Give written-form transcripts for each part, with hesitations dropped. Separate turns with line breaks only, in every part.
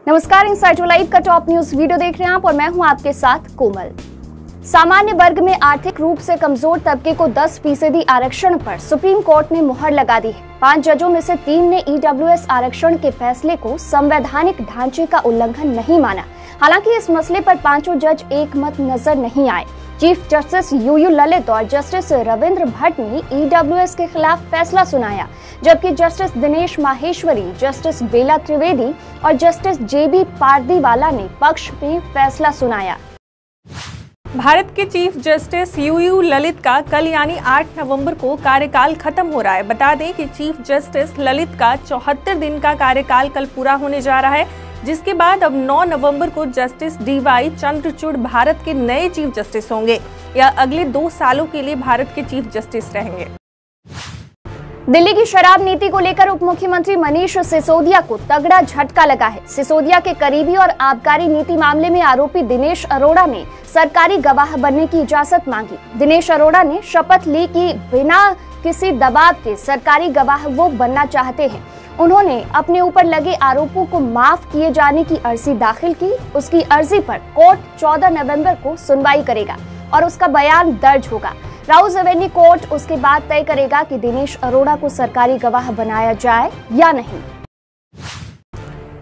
नमस्कार, insider live का top news video देख रहे हैं आप और मैं हूं आपके साथ कोमल। सामान्य वर्ग में आर्थिक रूप से कमजोर तबके को 10% आरक्षण पर सुप्रीम कोर्ट ने मुहर लगा दी है। 5 जजों में से 3 ने ईडब्ल्यूएस आरक्षण के फैसले को संवैधानिक ढांचे का उल्लंघन नहीं माना। हालांकि इस मसले पर 5 जज एक मत नजर नहीं आए। चीफ जस्टिस यूयू ललित और जस्टिस रविंद्र भट्ट ने ईडब्ल्यूएस के खिलाफ फैसला सुनाया, जबकि जस्टिस दिनेश माहेश्वरी, जस्टिस बेला त्रिवेदी और जस्टिस जेबी पारदीवाला ने पक्ष में फैसला सुनाया।
भारत के चीफ जस्टिस यूयू ललित का कल यानी 8 नवंबर को कार्यकाल खत्म हो रहा है। बता दें कि चीफ जस्टिस ललित का 74 दिन का कार्यकाल कल पूरा होने जा रहा है, जिसके बाद अब 9 नवंबर को जस्टिस डीवाई चंद्रचूड़ भारत के नए चीफ जस्टिस होंगे या अगले 2 सालों के लिए भारत के चीफ जस्टिस रहेंगे।
दिल्ली की शराब नीति को लेकर उप मुख्यमंत्री मनीष सिसोदिया को तगड़ा झटका लगा है। सिसोदिया के करीबी और आबकारी नीति मामले में आरोपी दिनेश अरोड़ा ने सरकारी गवाह बनने की इजाजत मांगी। दिनेश अरोड़ा ने शपथ ली कि बिना किसी दबाव के सरकारी गवाह वो बनना चाहते हैं। उन्होंने अपने ऊपर लगे आरोपों को माफ किए जाने की अर्जी दाखिल की। उसकी अर्जी पर कोर्ट 14 नवंबर को सुनवाई करेगा और उसका बयान दर्ज होगा। राउज एवेन्यू कोर्ट उसके बाद तय करेगा कि दिनेश अरोड़ा को सरकारी गवाह बनाया जाए या नहीं।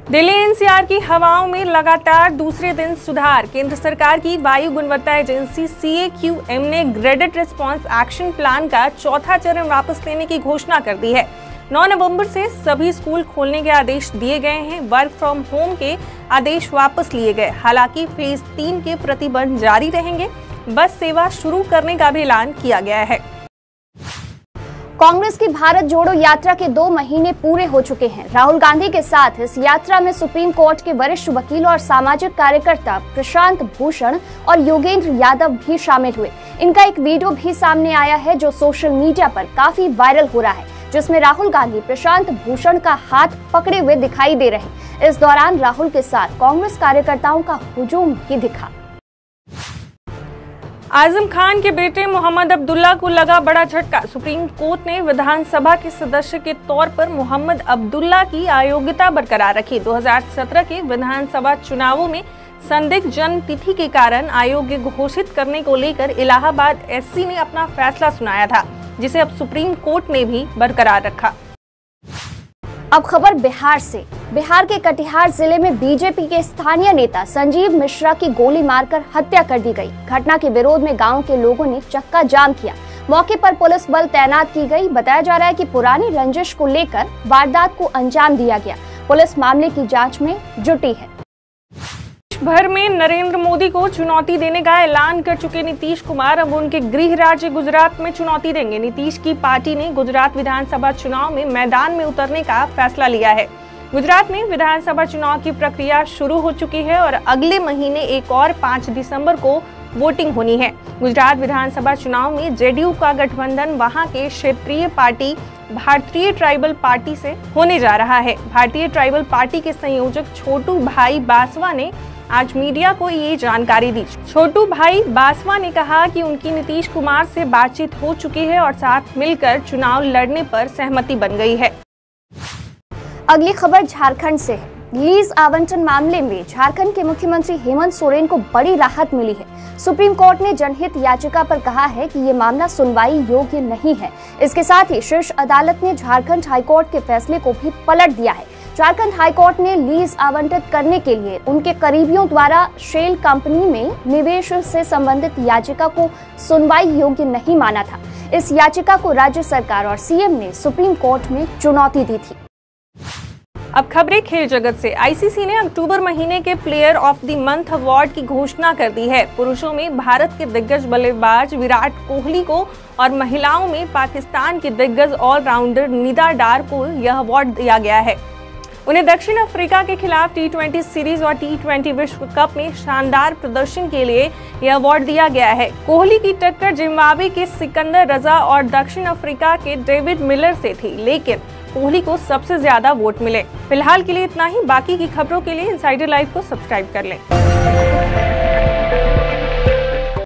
दिल्ली एनसीआर की हवाओं में लगातार दूसरे दिन सुधार। केंद्र सरकार की वायु गुणवत्ता एजेंसी CAQM ने ग्रेडेड रिस्पांस एक्शन प्लान का चौथा चरण वापस लेने की घोषणा कर दी है। 9 नवंबर से सभी स्कूल खोलने के आदेश दिए गए हैं। वर्क फ्रॉम होम के आदेश वापस लिए गए। हालांकि फेज 3 के प्रतिबंध जारी रहेंगे। बस सेवा शुरू करने का भी ऐलान किया गया है।
कांग्रेस की भारत जोड़ो यात्रा के 2 महीने पूरे हो चुके हैं। राहुल गांधी के साथ इस यात्रा में सुप्रीम कोर्ट के वरिष्ठ वकील और सामाजिक कार्यकर्ता प्रशांत भूषण और योगेंद्र यादव भी शामिल हुए। इनका एक वीडियो भी सामने आया है जो सोशल मीडिया पर काफी वायरल हो रहा है, जिसमें राहुल गांधी प्रशांत भूषण का हाथ पकड़े हुए दिखाई दे रहे हैं। इस दौरान राहुल के साथ कांग्रेस कार्यकर्ताओं का हुजूम भी दिखा।
आजम खान के बेटे मोहम्मद अब्दुल्ला को लगा बड़ा झटका। सुप्रीम कोर्ट ने विधानसभा के सदस्य के तौर पर मोहम्मद अब्दुल्ला की अयोग्यता बरकरार रखी। 2017 के विधानसभा चुनावों में संदिग्ध जन्म तिथि के कारण अयोग्य घोषित करने को लेकर इलाहाबाद SC ने अपना फैसला सुनाया था, जिसे अब सुप्रीम कोर्ट ने भी बरकरार रखा।
अब खबर बिहार से। बिहार के कटिहार जिले में बीजेपी के स्थानीय नेता संजीव मिश्रा की गोली मारकर हत्या कर दी गई। घटना के विरोध में गांव के लोगों ने चक्का जाम किया। मौके पर पुलिस बल तैनात की गई। बताया जा रहा है कि पुरानी रंजिश को लेकर वारदात को अंजाम दिया गया। पुलिस मामले की जांच में जुटी है।
भर में नरेंद्र मोदी को चुनौती देने का ऐलान कर चुके नीतीश कुमार अब उनके गृह राज्य गुजरात में चुनौती देंगे। नीतीश की पार्टी ने गुजरात विधानसभा चुनाव में मैदान में उतरने का फैसला लिया है। गुजरात में विधानसभा चुनाव की प्रक्रिया शुरू हो चुकी है और अगले महीने एक और 5 दिसंबर को वोटिंग होनी है। गुजरात विधानसभा चुनाव में JDU का गठबंधन वहां के क्षेत्रीय पार्टी भारतीय ट्राइबल पार्टी से होने जा रहा है। भारतीय ट्राइबल पार्टी के संयोजक छोटू भाई बासवा ने आज मीडिया को ये जानकारी दी। छोटू भाई बासवा ने कहा कि उनकी नीतीश कुमार से बातचीत हो चुकी है और साथ मिलकर चुनाव लड़ने पर सहमति बन गई है।
अगली खबर झारखंड से है। लीज आवंटन मामले में झारखंड के मुख्यमंत्री हेमंत सोरेन को बड़ी राहत मिली है। सुप्रीम कोर्ट ने जनहित याचिका पर कहा है कि ये मामला सुनवाई योग्य नहीं है। इसके साथ ही शीर्ष अदालत ने झारखंड हाईकोर्ट के फैसले को भी पलट दिया है। झारखंड हाईकोर्ट ने लीज आवंटित करने के लिए उनके करीबियों द्वारा शेल कंपनी में निवेश से संबंधित याचिका को सुनवाई योग्य नहीं माना था। इस याचिका को राज्य सरकार और CM ने सुप्रीम कोर्ट में चुनौती दी थी।
अब खबरें खेल जगत से। ICC ने अक्टूबर महीने के player of the month award की घोषणा कर दी है। पुरुषों में भारत के दिग्गज बल्लेबाज विराट कोहली को और महिलाओं में पाकिस्तान के दिग्गज ऑलराउंडर निदा डार को यह अवार्ड दिया गया है। उन्हें दक्षिण अफ्रीका के खिलाफ T20 सीरीज और T20 विश्व कप में शानदार प्रदर्शन के लिए यह अवार्ड दिया गया है। कोहली की टक्कर जिम्बाब्वे के सिकंदर रजा और दक्षिण अफ्रीका के डेविड मिलर से थी, लेकिन कोहली को सबसे ज्यादा वोट मिले। फिलहाल के लिए इतना ही। बाकी की खबरों के लिए इनसाइडर लाइव को सब्सक्राइब कर लें।